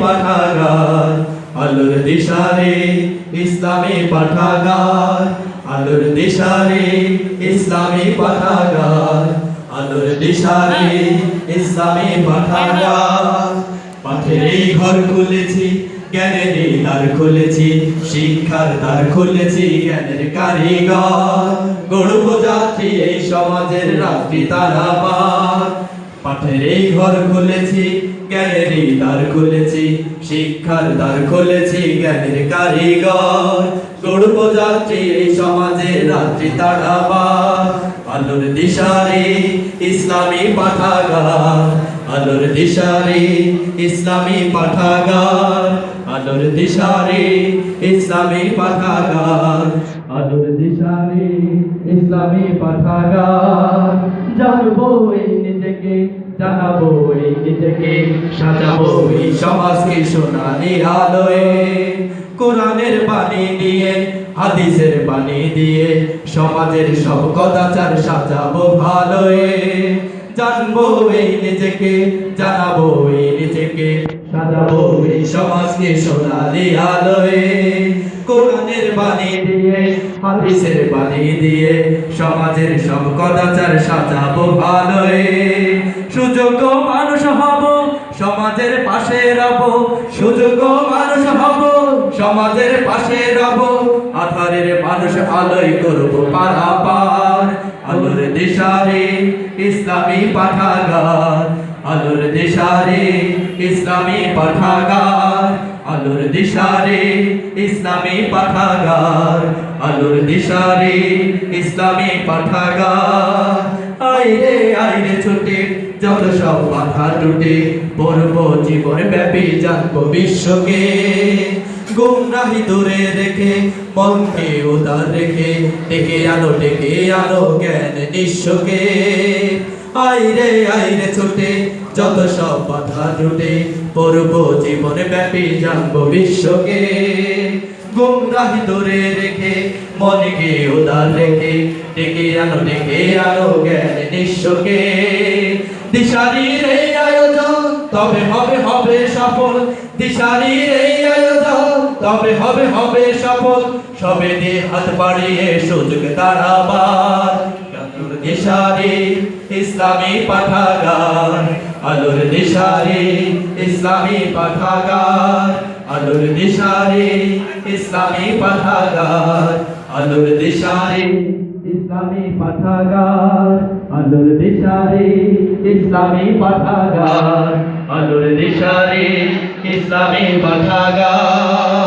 পাঠাগার, আলোর দিশারে ইসলামী পাঠাগার, আলোর দিশারে ইসলামী পাঠাগার, আলোর দিশারে ইসলামী পাঠাগার। পাঠের এই ঘর খুলেছি, জ্ঞানের দ্বার খুলেছি, শিক্ষার দ্বার খুলেছি, জ্ঞানের কারিগর গড়ব যাত্রী এই সমাজের রাত্রি তারাবার। পাঠের এই ঘর খুলেছি, জ্ঞানের দ্বার খুলেছি, শিক্ষার দ্বার খুলেছি, জ্ঞানের কারিগর গড়ব যাত্রী এই সমাজের রাত্রি তারাবার। আলোর দিশারে ইসলামী পাঠাগার, আলোর দিশারে ইসলামী পাঠাগার, আলোর দিশারে ইসলামী পাঠাগার, আলোর দিশারে ইসলামী পাঠাগার। জানবো এই নিজেকে, জানাবো এই নিজেকে, সাজাবো এই সমাজকে সোনালি আলোয়। কোরআনের বাণী দিয়ে, হাদিসের বাণী দিয়ে, সমাজের সব কদাচার সাজাবো ভালোয়। জানবো এই নিজেকে, জানাবো এই নিজেকে, সাজাবো এই সমাজকে সোনালি আলোয়। কোরআনের বাণী দিয়ে, হাদিসের বাণী দিয়ে, সমাজের সব কদাচার সাজাবো ভালোয়। সুযোগ্য মানুষ হব, সমাজের পাশে রব, সুযোগ্য মানুষ হব, সমাজের পাশে রব, আধারের মানুষ আলোয় করব পারাপার। আলোর দিশারে ইসলামী পাঠাগার, আলোর দিশারে ইসলামী পাঠাগার, আলোর দিশারে ইসলামী পাঠাগার, আলোর দিশারে ইসলামী পাঠাগার। আইরে আইরে ছুটে যত সব বাধা টুটে, পড়ব জীবন ব্যাপী জানবো বিশ্বকে। গুমরাহি দূরে রেখে, মনকে উদার রেখে, ডেকে আলো জ্ঞান নিঃস্বকে। আইরে আইরে ছুটে যত সব বাধা টুটে, পড়ব জীবন ব্যাপী জানবো বিশ্বকে। গুমরাহি দূরে রেখে, মনকে উদার রেখে, ডেকে আলো জ্ঞান নিঃস্বকে। দিশারির এই আয়োজন তবে হবে সফল, দিশারির এই আয়োজন তবে হবে সফল, সবে দিয়ে হাত বাড়িয়ে সুযোগ দাঁড়াবার। আলোর দিশারে ইসলামী পাঠাগার, আলোর দিশারে ইসলামী পাঠাগার, আলোর দিশারে ইসলামী পাঠাগার, আলোর দিশারে ইসলামী পাঠাগার, আলোর দিশারে ইসলামী পাঠাগার, আলোর দিশারে ইসলামী পাঠাগার।